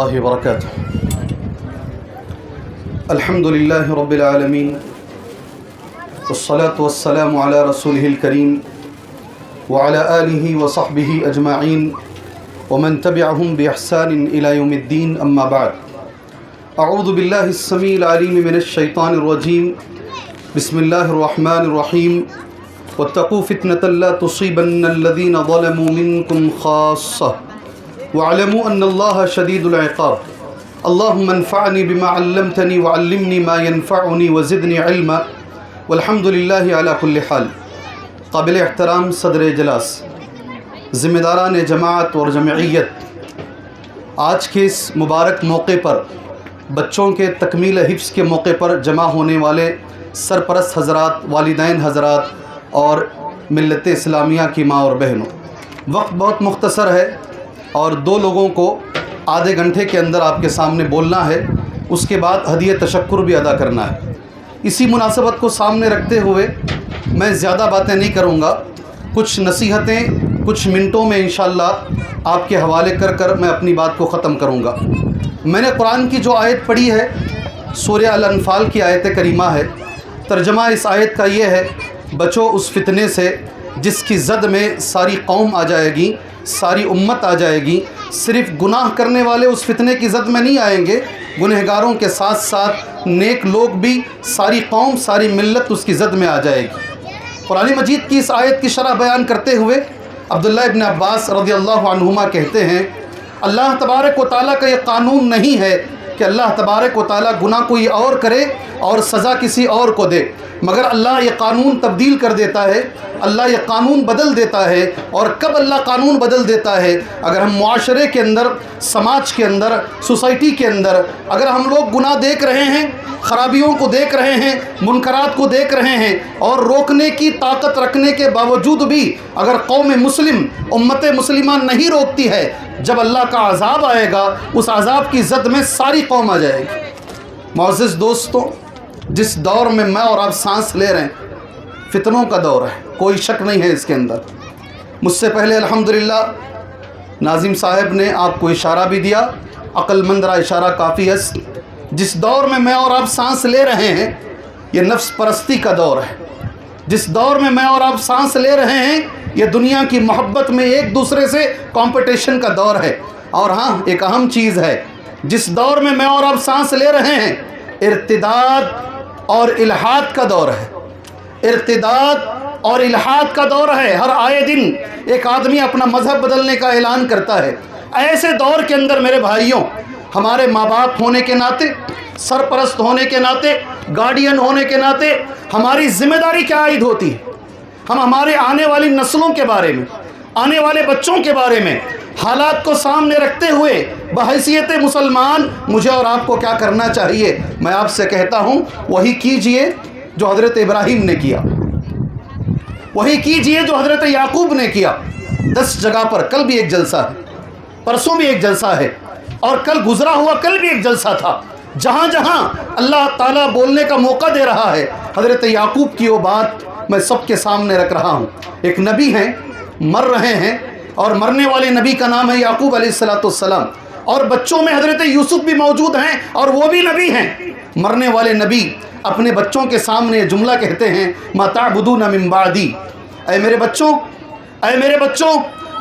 الله وبركاته. الحمد لله رب العالمين والصلاة والسلام على رسوله الكريم وعلى آله وصحبه أجمعين ومن تبعهم بإحسان إلى يوم الدين. أما بعد، أعوذ بالله السميع العليم من الشيطان الرجيم. بسم الله الرحمن الرحيم. واتقوا فتنة لا تصيبن الذين ظلموا منكم خاصة واعلموا ان الله شدید العقاب. اللهم انفعني بما علمتني وعلمني ما ينفعني وزدني علما والحمد لله على كل حال. قابل احترام صدر اجلاس، ذمہ داران جماعت اور جمعیت، آج کے اس مبارک موقع پر بچوں کے تکمیل حفظ کے موقع پر جمع ہونے والے سرپرست حضرات، والدین حضرات اور ملت اسلامیہ کی ماں اور بہنوں، وقت بہت مختصر ہے اور دو لوگوں کو آدھے گھنٹے کے اندر آپ کے سامنے بولنا ہے، اس کے بعد ہدیہ تشکر بھی ادا کرنا ہے. اسی مناسبت کو سامنے رکھتے ہوئے میں زیادہ باتیں نہیں کروں گا، کچھ نصیحتیں کچھ منٹوں میں انشاءاللہ آپ کے حوالے کر میں اپنی بات کو ختم کروں گا. میں نے قرآن کی جو آیت پڑھی ہے سورہ الانفال کی آیت کریمہ ہے، ترجمہ اس آیت کا یہ ہے: بچو اس فتنے سے جس کی زد میں ساری قوم آ جائے گی، ساری امت آ جائے گی. صرف گناہ کرنے والے اس فتنے کی زد میں نہیں آئیں گے، گنہگاروں کے ساتھ ساتھ نیک لوگ بھی، ساری قوم، ساری ملت اس کی زد میں آ جائے گی. قرآن مجید کی اس آیت کی شرح بیان کرتے ہوئے عبداللہ ابن عباس رضی اللہ عنہما کہتے ہیں، اللہ تبارک و تعالیٰ کا یہ قانون نہیں ہے کہ اللہ تبارک و تعالیٰ گناہ کوئی اور کرے اور سزا کسی اور کو دے، مگر اللہ یہ قانون تبدیل کر دیتا ہے، اللہ یہ قانون بدل دیتا ہے. اور کب اللہ قانون بدل دیتا ہے؟ اگر ہم معاشرے کے اندر، سماج کے اندر، سوسائٹی کے اندر اگر ہم لوگ گناہ دیکھ رہے ہیں، خرابیوں کو دیکھ رہے ہیں، منکرات کو دیکھ رہے ہیں، اور روکنے کی طاقت رکھنے کے باوجود بھی اگر قوم مسلم، امت مسلمہ نہیں روکتی ہے، جب اللہ کا عذاب آئے گا اس عذاب کی زد میں ساری قوم آ جائے گی. معزز دوستوں، جس دور میں میں اور آپ سانس لے رہے ہیں فتنوں کا دور ہے، کوئی شک نہیں ہے اس کے اندر. مجھ سے پہلے الحمدللہ ناظم صاحب نے آپ کو اشارہ بھی دیا، عقل مند را اشارہ کافی ہے. جس دور میں اور آپ سانس لے رہے ہیں یہ نفس پرستی کا دور ہے. جس دور میں اور آپ سانس لے رہے ہیں یہ دنیا کی محبت میں ایک دوسرے سے کمپٹیشن کا دور ہے. اور ہاں، ایک اہم چیز ہے، جس دور میں اور آپ سانس لے رہے ہیں ارتداد اور الحاد کا دور ہے. ارتداد اور الحاد کا دور ہے. ہر آئے دن ایک آدمی اپنا مذہب بدلنے کا اعلان کرتا ہے. ایسے دور کے اندر میرے بھائیوں، ہمارے ماں باپ ہونے کے ناطے، سرپرست ہونے کے ناطے، گارڈین ہونے کے ناطے ہماری ذمہ داری کیا عائد ہوتی ہے؟ ہم ہمارے آنے والی نسلوں کے بارے میں، آنے والے بچوں کے بارے میں حالات کو سامنے رکھتے ہوئے بحیثیت مسلمان مجھے اور آپ کو کیا کرنا چاہیے؟ میں آپ سے کہتا ہوں وہی کیجئے جو حضرت ابراہیم نے کیا، وہی کیجئے جو حضرت یعقوب نے کیا. 10 جگہ پر کل بھی ایک جلسہ ہے، پرسوں بھی ایک جلسہ ہے، اور کل گزرا ہوا کل بھی ایک جلسہ تھا. جہاں جہاں اللہ تعالیٰ بولنے کا موقع دے رہا ہے حضرت یعقوب کی وہ بات میں سب کے سامنے رکھ رہا ہوں. ایک نبی ہیں، مر رہے ہیں، اور مرنے والے نبی کا نام ہے یعقوب علیہ السلام. اور بچوں میں حضرت یوسف بھی موجود ہیں اور وہ بھی نبی ہیں. مرنے والے نبی اپنے بچوں کے سامنے جملہ کہتے ہیں: ما تعبدون من بعدی. اے میرے بچوں، اے میرے بچوں،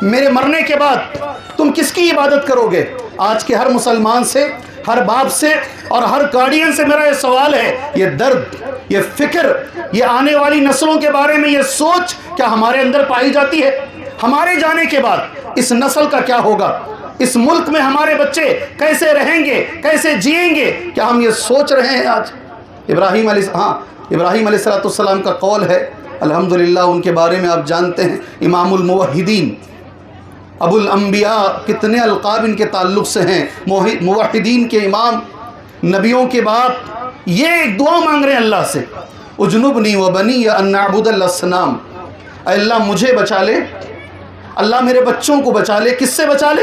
میرے مرنے کے بعد تم کس کی عبادت کرو گے؟ آج کے ہر مسلمان سے، ہر باپ سے اور ہر گارڈین سے میرا یہ سوال ہے، یہ درد، یہ فکر، یہ آنے والی نسلوں کے بارے میں یہ سوچ کیا ہمارے اندر پائی جاتی ہے؟ ہمارے جانے کے بعد اس نسل کا کیا ہوگا؟ اس ملک میں ہمارے بچے کیسے رہیں گے، کیسے جئیں گے؟ کیا ہم یہ سوچ رہے ہیں آج؟ ابراہیم علیہ السلام کا قول ہے، الحمدللہ ان کے بارے میں آپ جانتے ہیں، امام الموحدین، ابو الانبیاء، کتنے القاب ان کے تعلق سے ہیں، موحدین کے امام، نبیوں کے باپ. یہ ایک دعا مانگ رہے ہیں اللہ سے: اجنبنی وبنی ان نعبد الاصنام. اے اللہ مجھے بچا لے، اللہ میرے بچوں کو بچا لے. کس سے بچا لے؟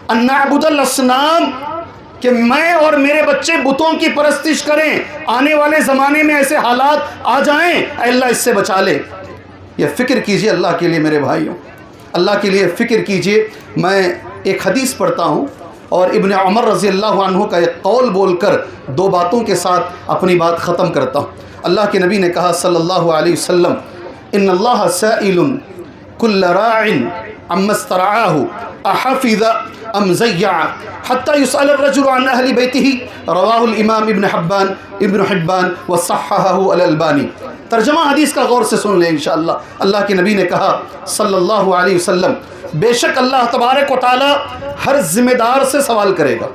ان نعبد الاصنام، کہ میں اور میرے بچے بتوں کی پرستش کریں. آنے والے زمانے میں ایسے حالات آ جائیں، اے اللہ اس سے بچا لے. یہ فکر کیجئے اللہ کے لیے میرے بھائیوں، اللہ کے لیے فکر کیجئے. میں ایک حدیث پڑھتا ہوں، اور ابن عمر رضی اللہ عنہ کا ایک قول بول کر دو باتوں کے ساتھ اپنی بات ختم کرتا ہوں۔ اللہ کے نبی نے کہا صلی اللہ علیہ وسلم ان اللہ سائل کل راع عما استرعاہ احفظ ام زیع حتی یسأل الرجل عن اہل بیتہ، رواہ الامام ابن حبان وصححہ الالبانی۔ ترجمہ حدیث کا غور سے سن لیں انشاءاللہ۔ اللہ کے نبی نے کہا صلی اللہ علیہ وسلم بے شک اللہ تبارک و تعالی ہر ذمہ دار سے سوال کرے گا،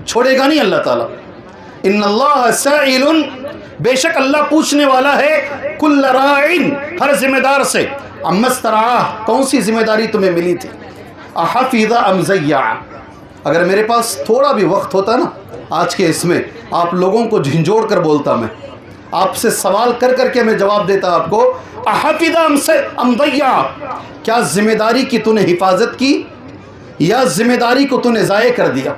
چھوڑے گا نہیں اللہ تعالیٰ۔ ان اللہ سائل، بے شک اللہ پوچھنے والا ہے، کل راعٍ، ہر ذمہ دار سے، عما استرعاہ، کون سی ذمہ داری تمہیں ملی تھی، احفظ ام زیع۔ اگر میرے پاس تھوڑا بھی وقت ہوتا نا آج کے اس میں، آپ لوگوں کو جھنجھوڑ کر بولتا، میں آپ سے سوال کر کر کے میں جواب دیتا آپ کو، احفظ ام ضیع، کیا ذمہ داری کی تو نے حفاظت کی یا ذمہ داری کو تو نے ضائع کر دیا؟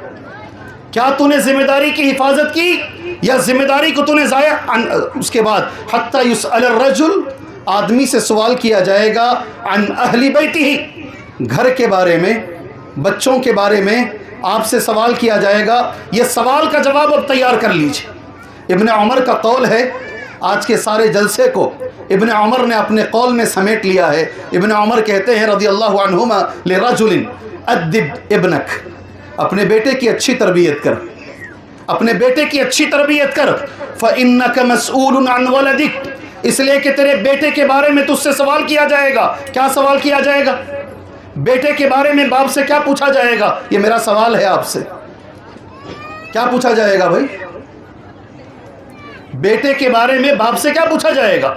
کیا تو نے ذمہ داری کی حفاظت کی یا ذمہ داری کو تو نے ضائع؟ اس کے بعد حتی یسأل الرجل، آدمی سے سوال کیا جائے گا، عن اہل بیتہ، گھر کے بارے میں، بچوں کے بارے میں آپ سے سوال کیا جائے گا۔ یہ سوال کا جواب اب تیار کر لیجئے۔ ابن عمر کا قول ہے، آج کے سارے جلسے کو ابن عمر نے اپنے قول میں سمیٹ لیا ہے۔ ابن عمر کہتے ہیں رضی اللہ عنہما لرجل ادب ابنک، اپنے بیٹے کی اچھی تربیت کر، اپنے بیٹے کی اچھی تربیت کر، فإنک مسئول عن ولدک، اس لیے کہ تیرے بیٹے کے بارے میں تجھ سے سوال کیا جائے گا۔ کیا سوال کیا جائے گا؟ بیٹے کے بارے میں باپ سے کیا پوچھا جائے گا؟ یہ میرا سوال ہے آپ سے، کیا پوچھا جائے گا بھائی؟ بیٹے کے بارے میں باپ سے کیا پوچھا جائے گا؟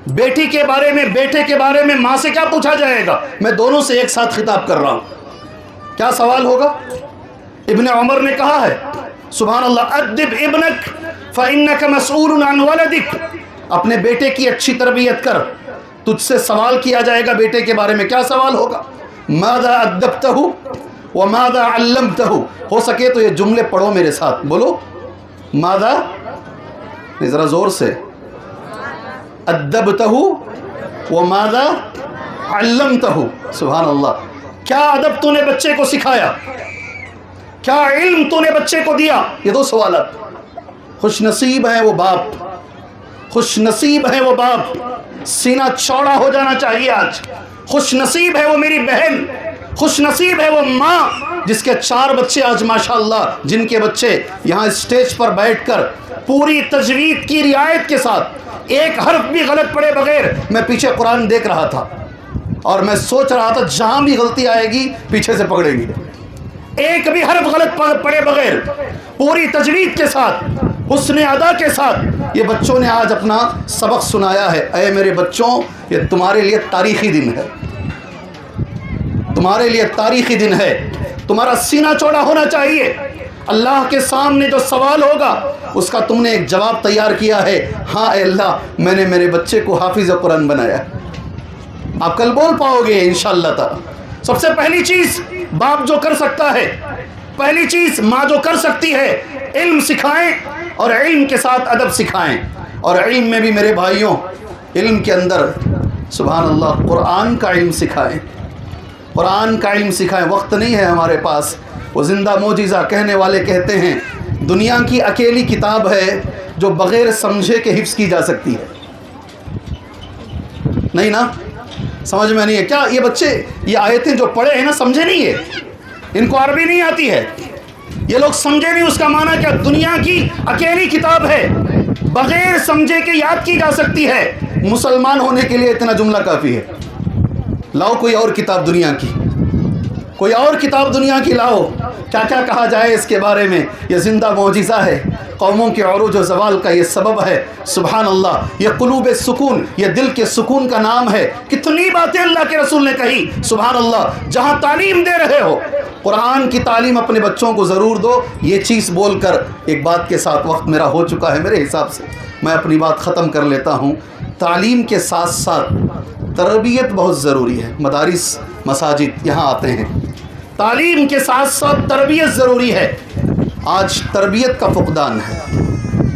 بیٹی کے بارے میں، بیٹے کے بارے میں ماں سے کیا پوچھا جائے گا؟ میں دونوں سے ایک ساتھ خطاب کر رہا ہوں۔ کیا سوال ہوگا؟ ابن عمر نے کہا ہے سبحان اللہ، ادب ابنک فإنک مسئول عن ولدک، اپنے بیٹے کی اچھی تربیت کر، تجھ سے سوال کیا جائے گا بیٹے کے بارے میں۔ کیا سوال ہوگا؟ ماذا ادبتہ وماذا علمتہ، ہو سکے تو یہ جملے پڑھو میرے ساتھ، بولو ماذا، ذرا زور سے، ادبتہ وماذا علمتہ، سبحان اللہ، کیا ادب تو نے بچے کو سکھایا، کیا علم تو نے بچے کو دیا؟ یہ دو سوالات۔ خوش نصیب ہے وہ باپ، خوش نصیب ہے وہ باپ، سینہ چوڑا ہو جانا چاہیے آج۔ خوش نصیب ہے وہ میری بہن، خوش نصیب ہے وہ ماں جس کے 4 بچے آج ماشاءاللہ، جن کے بچے یہاں اسٹیج پر بیٹھ کر پوری تجوید کی رعایت کے ساتھ ایک حرف بھی غلط پڑے بغیر، میں پیچھے قرآن دیکھ رہا تھا اور میں سوچ رہا تھا جہاں بھی غلطی آئے گی پیچھے سے پکڑیں گی، ایک بھی حرف غلط پڑے بغیر پوری تجوید کے ساتھ، حسن ادا کے ساتھ یہ بچوں نے آج اپنا سبق سنایا ہے۔ اے میرے بچوں، یہ تمہارے لیے تاریخی دن ہے، تمہارے لیے تاریخی دن ہے، تمہارا سینہ چوڑا ہونا چاہیے۔ اللہ کے سامنے جو سوال ہوگا اس کا تم نے ایک جواب تیار کیا ہے، ہاں اے اللہ میں نے میرے بچے کو حافظ قرآن بنایا۔ آپ کل بول پاؤ گے انشاءاللہ تعالی۔ سب سے پہلی چیز باپ جو کر سکتا ہے، پہلی چیز ماں جو کر سکتی ہے، علم سکھائیں اور علم کے ساتھ ادب سکھائیں۔ اور علم میں بھی میرے بھائیوں، علم کے اندر سبحان اللہ قرآن کا علم سکھائیں، قرآن کا علم سکھائیں۔ وقت نہیں ہے ہمارے پاس، وہ زندہ معجزہ کہنے والے کہتے ہیں دنیا کی اکیلی کتاب ہے جو بغیر سمجھے کے حفظ کی جا سکتی ہے۔ نہیں نا، سمجھ میں نہیں ہے کیا؟ یہ بچے یہ آیتیں جو پڑھے ہیں نا، سمجھے نہیں ہے، ان کو عربی نہیں آتی ہے، یہ لوگ سمجھے نہیں اس کا معنی کیا۔ دنیا کی اکیلی کتاب ہے، بغیر سمجھے کے یاد کی جا سکتی ہے۔ مسلمان ہونے کے لیے اتنا جملہ کافی ہے۔ لاؤ کوئی اور کتاب دنیا کی، کوئی اور کتاب دنیا کی لاؤ، کیا کیا کہا جائے اس کے بارے میں۔ یہ زندہ معجزہ ہے، قوموں کے عروج و زوال کا یہ سبب ہے۔ سبحان اللہ، یہ قلوب سکون، یہ دل کے سکون کا نام ہے۔ کتنی باتیں اللہ کے رسول نے کہی، سبحان اللہ۔ جہاں تعلیم دے رہے ہو، قرآن کی تعلیم اپنے بچوں کو ضرور دو۔ یہ چیز بول کر ایک بات کے ساتھ وقت میرا ہو چکا ہے، میرے حساب سے میں اپنی بات ختم کر لیتا ہوں۔ تعلیم کے ساتھ ساتھ تربیت بہت ضروری ہے۔ مدارس، مساجد یہاں آتے ہیں، تعلیم کے ساتھ ساتھ تربیت ضروری ہے۔ آج تربیت کا فقدان ہے،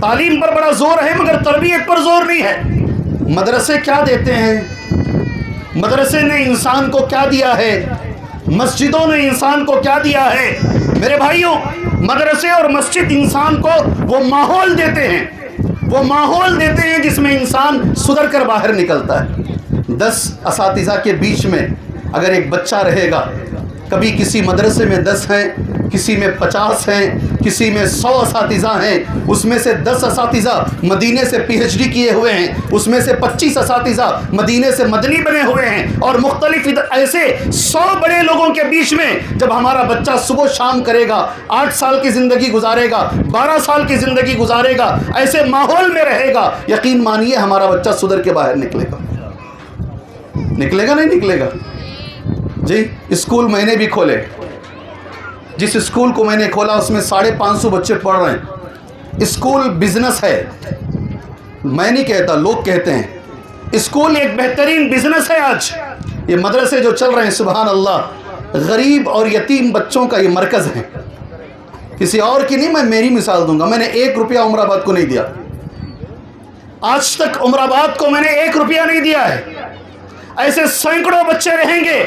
تعلیم پر بڑا زور ہے مگر تربیت پر زور نہیں ہے۔ مدرسے کیا دیتے ہیں؟ مدرسے نے انسان کو کیا دیا ہے؟ مسجدوں نے انسان کو کیا دیا ہے میرے بھائیوں؟ مدرسے اور مسجد انسان کو وہ ماحول دیتے ہیں، وہ ماحول دیتے ہیں جس میں انسان سدھر کر باہر نکلتا ہے۔ 10 اساتذہ کے بیچ میں اگر ایک بچہ رہے گا، کبھی کسی مدرسے میں 10 ہیں، کسی میں 50 ہیں، کسی میں 100 اساتذہ ہیں، اس میں سے 10 اساتذہ مدینے سے PhD کیے ہوئے ہیں، اس میں سے 25 اساتذہ مدینے سے مدنی بنے ہوئے ہیں، اور مختلف ایسے 100 بڑے لوگوں کے بیچ میں جب ہمارا بچہ صبح شام کرے گا، 8 سال کی زندگی گزارے گا، 12 سال کی زندگی گزارے گا، ایسے ماحول میں رہے گا، یقین مانیے ہمارا بچہ سدھر کے باہر نکلے گا۔ نکلے گا نہیں نکلے گا؟ جی اسکول میں نے بھی کھولے، جس اسکول کو میں نے کھولا اس میں 550 بچے پڑھ رہے ہیں۔ اسکول بزنس ہے، میں نہیں کہتا، لوگ کہتے ہیں اسکول ایک بہترین بزنس ہے۔ آج یہ مدرسے جو چل رہے ہیں سبحان اللہ، غریب اور یتیم بچوں کا یہ مرکز ہے، کسی اور کی نہیں، میں میری مثال دوں گا۔ میں نے 1 روپیہ عمر آباد کو نہیں دیا، آج تک عمر آباد کو میں نے 1 روپیہ نہیں دیا ہے۔ ایسے سینکڑوں بچے رہیں گے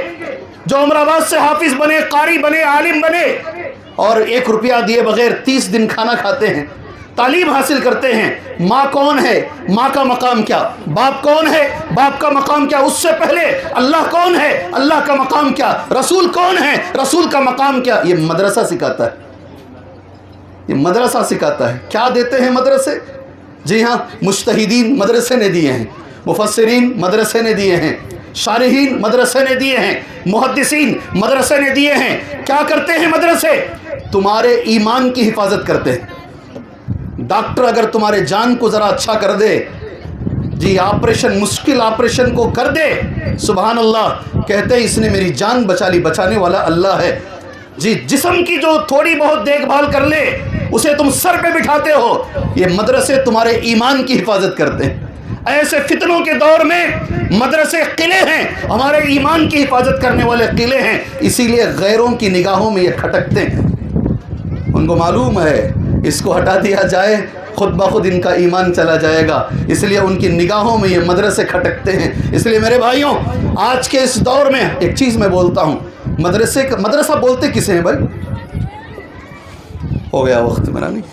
جو عمر آباد سے حافظ بنے، قاری بنے، عالم بنے، اور 1 روپیہ دیے بغیر 30 دن کھانا کھاتے ہیں، تعلیم حاصل کرتے ہیں۔ ماں کون ہے؟ ماں کا مقام کیا؟ باپ کون ہے؟ باپ کا مقام کیا؟ اس سے پہلے اللہ کون ہے؟ اللہ کا مقام کیا؟ رسول کون ہے؟ رسول کا مقام کیا؟ یہ مدرسہ سکھاتا ہے، یہ مدرسہ سکھاتا ہے۔ کیا دیتے ہیں مدرسے؟ جی ہاں، مجتہدین مدرسے نے دیے ہیں، مفسرین مدرسے نے دیے ہیں، شارحین مدرسے نے دیے ہیں، محدثین مدرسے نے دیے ہیں۔ کیا کرتے ہیں مدرسے؟ تمہارے ایمان کی حفاظت کرتے ہیں۔ ڈاکٹر اگر تمہارے جان کو ذرا اچھا کر دے، جی آپریشن، مشکل آپریشن کو کر دے، سبحان اللہ کہتے ہیں اس نے میری جان بچا لی، بچانے والا اللہ ہے۔ جی جسم کی جو تھوڑی بہت دیکھ بھال کر لے اسے تم سر پہ بٹھاتے ہو، یہ مدرسے تمہارے ایمان کی حفاظت کرتے ہیں۔ ایسے فتنوں کے دور میں مدرسے قلعے ہیں، ہمارے ایمان کی حفاظت کرنے والے قلعے ہیں، اسی لیے غیروں کی نگاہوں میں یہ کھٹکتے ہیں۔ ان کو معلوم ہے اس کو ہٹا دیا جائے خود بخود ان کا ایمان چلا جائے گا، اس لیے ان کی نگاہوں میں یہ مدرسے کھٹکتے ہیں۔ اس لیے میرے بھائیوں، آج کے اس دور میں ایک چیز میں بولتا ہوں، مدرسہ بولتے کسے ہیں بھائی؟ ہو گیا وقت میرا، نہیں،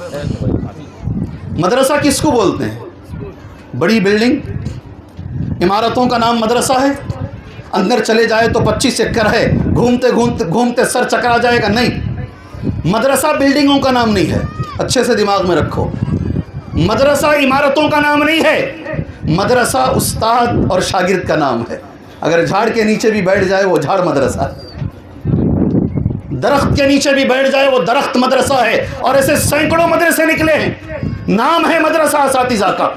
مدرسہ کس کو بولتے ہیں؟ بڑی بلڈنگ، عمارتوں کا نام مدرسہ ہے؟ اندر چلے جائے تو 25 ایکڑ ہے، گھومتے سر چکرا جائے گا؟ نہیں، مدرسہ بلڈنگوں کا نام نہیں ہے، اچھے سے دماغ میں رکھو۔ مدرسہ عمارتوں کا نام نہیں ہے، مدرسہ استاد اور شاگرد کا نام ہے۔ اگر جھاڑ کے نیچے بھی بیٹھ جائے وہ جھاڑ مدرسہ ہے، درخت کے نیچے بھی بیٹھ جائے وہ درخت مدرسہ ہے، اور ایسے سینکڑوں مدرسے نکلے ہیں، نام ہے مدرسہ اساتذہ کا۔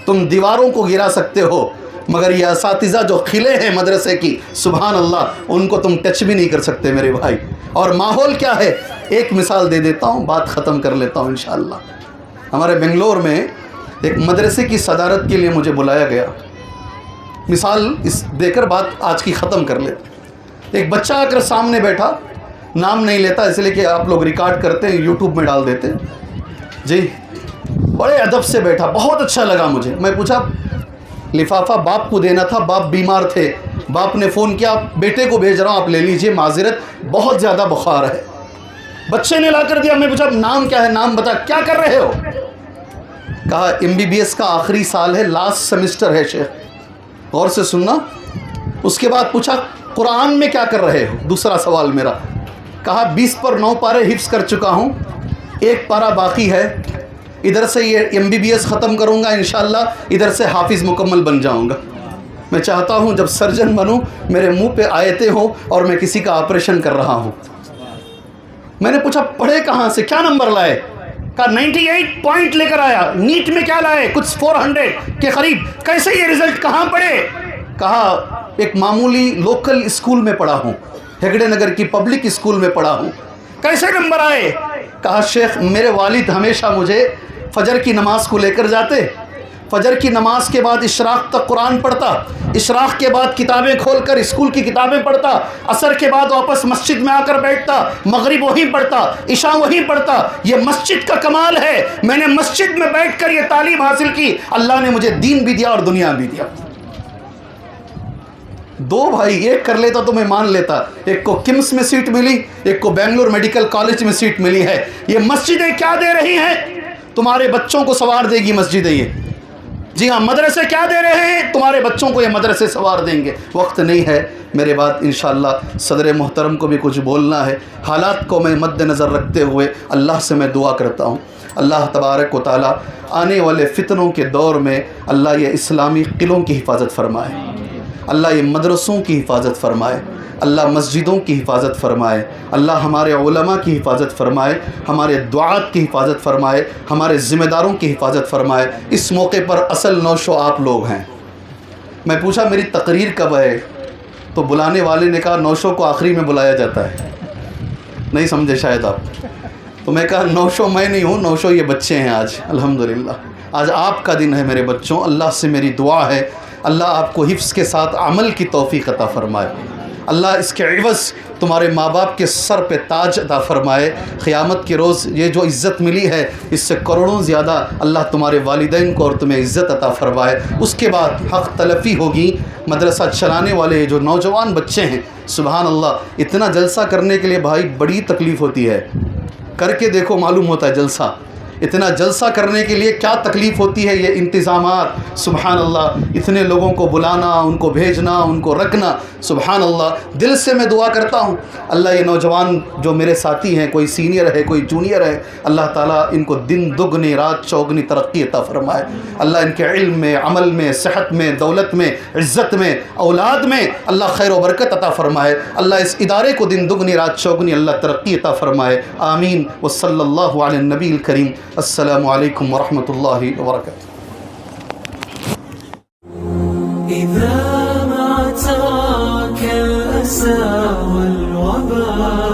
تم دیواروں کو گرا سکتے ہو مگر یہ اساتذہ جو قلعے ہیں مدرسے کی، سبحان اللہ ان کو تم ٹچ بھی نہیں کر سکتے میرے بھائی۔ اور ماحول کیا ہے؟ ایک مثال دے دیتا ہوں، بات ختم کر لیتا ہوں انشاءاللہ۔ ہمارے بنگلور میں ایک مدرسے کی صدارت کے لیے مجھے بلایا گیا، مثال اس دے کر بات آج کی ختم کر لیتا۔ ایک بچہ آ کر سامنے بیٹھا، نام نہیں لیتا اس لیے کہ آپ لوگ ریکارڈ کرتے ہیں، یوٹیوب میں ڈال دیتے، جی بڑے ادب سے بیٹھا، بہت اچھا لگا مجھے۔ میں پوچھا، لفافہ باپ کو دینا تھا، باپ بیمار تھے، باپ نے فون کیا بیٹے کو بھیج رہا ہوں آپ لے لیجئے، معذرت بہت زیادہ بخار ہے۔ بچے نے لا کر دیا، میں پوچھا نام کیا ہے؟ نام بتا، کیا کر رہے ہو؟ کہا MBBS کا آخری سال ہے، لاسٹ سیمسٹر ہے شیخ۔ غور سے سننا۔ اس کے بعد پوچھا قرآن میں کیا کر رہے ہو؟ دوسرا سوال میرا۔ کہا 20 پر 9 پارے حفظ کر چکا ہوں، 1 پارہ باقی ہے، ادھر سے یہ MBBS ختم کروں گا انشاءاللہ، ادھر سے حافظ مکمل بن جاؤں گا۔ میں چاہتا ہوں جب سرجن بنوں میرے منہ پہ آیتیں ہوں اور میں کسی کا آپریشن کر رہا ہوں۔ میں نے پوچھا پڑھے کہاں سے، کیا نمبر لائے؟ کہا 98 پوائنٹ لے کر آیا۔ نیٹ میں کیا لائے؟ کچھ 400 کے قریب۔ کیسے یہ رزلٹ، کہاں پڑھے؟ کہا ایک معمولی لوکل اسکول میں پڑھا ہوں، ہیگڑے نگر کی پبلک اسکول میں پڑھا ہوں۔ کیسے نمبر آئے؟ کہا شیخ میرے والد ہمیشہ مجھے فجر کی نماز کو لے کر جاتے، فجر کی نماز کے بعد اشراق تک قرآن پڑھتا، اشراق کے بعد کتابیں کھول کر اسکول کی کتابیں پڑھتا، عصر کے بعد واپس مسجد میں آ کر بیٹھتا، مغرب وہیں پڑھتا، عشاء وہیں پڑھتا۔ یہ مسجد کا کمال ہے، میں نے مسجد میں بیٹھ کر یہ تعلیم حاصل کی، اللہ نے مجھے دین بھی دیا اور دنیا بھی دیا۔ دو بھائی، ایک کر لیتا تو میں مان لیتا، ایک کو کمس میں سیٹ ملی، ایک کو بنگلور میڈیکل کالج میں سیٹ ملی ہے۔ یہ مسجدیں کیا دے رہی ہیں؟ تمہارے بچوں کو سوار دے گی مسجدیں یہ۔ جی ہاں، مدرسے کیا دے رہے ہیں؟ تمہارے بچوں کو یہ مدرسے سوار دیں گے۔ وقت نہیں ہے، میرے بعد انشاءاللہ صدر محترم کو بھی کچھ بولنا ہے۔ حالات کو میں مد نظر رکھتے ہوئے اللہ سے میں دعا کرتا ہوں، اللہ تبارک و تعالیٰ آنے والے فتنوں کے دور میں اللہ یہ اسلامی قلعوں کی حفاظت فرمائے، اللہ یہ مدرسوں کی حفاظت فرمائے، اللہ مسجدوں کی حفاظت فرمائے، اللہ ہمارے علماء کی حفاظت فرمائے، ہمارے دعات کی حفاظت فرمائے، ہمارے ذمہ داروں کی حفاظت فرمائے۔ اس موقع پر اصل نوشو آپ لوگ ہیں۔ میں پوچھا میری تقریر کب ہے، تو بلانے والے نے کہا نوشو کو آخری میں بلایا جاتا ہے، نہیں سمجھے شاید آپ۔ تو میں کہا نوشو میں نہیں ہوں، نوشو یہ بچے ہیں آج، الحمدللہ آج آپ کا دن ہے میرے بچوں۔ اللہ سے میری دعا ہے اللہ آپ کو حفظ کے ساتھ عمل کی توفیق عطا فرمائے، اللہ اس کے عوض تمہارے ماں باپ کے سر پہ تاج عطا فرمائے۔ قیامت کے روز یہ جو عزت ملی ہے اس سے کروڑوں زیادہ اللہ تمہارے والدین کو اور تمہیں عزت عطا فرمائے۔ اس کے بعد حق تلفی ہوگی۔ مدرسہ چلانے والے جو نوجوان بچے ہیں، سبحان اللہ، اتنا جلسہ کرنے کے لیے بھائی بڑی تکلیف ہوتی ہے، کر کے دیکھو معلوم ہوتا ہے جلسہ، اتنا جلسہ کرنے کے لیے کیا تکلیف ہوتی ہے، یہ انتظامات، سبحان اللہ، اتنے لوگوں کو بلانا، ان کو بھیجنا، ان کو رکھنا، سبحان اللہ۔ دل سے میں دعا کرتا ہوں اللہ یہ نوجوان جو میرے ساتھی ہیں، کوئی سینئر ہے کوئی جونیئر ہے، اللہ تعالیٰ ان کو دن دگنی رات چوگنی ترقی عطا فرمائے، اللہ ان کے علم میں، عمل میں، صحت میں، دولت میں، عزت میں، اولاد میں اللہ خیر و برکت عطا فرمائے، اللہ اس ادارے کو دن دگنی رات چوگنی اللہ ترقی عطا فرمائے، آمین۔ وصلی اللہ علی النبی الکریم۔ السلام علیکم ورحمۃ اللہ وبرکاتہ۔ إذا ما تراك الأسى والوباء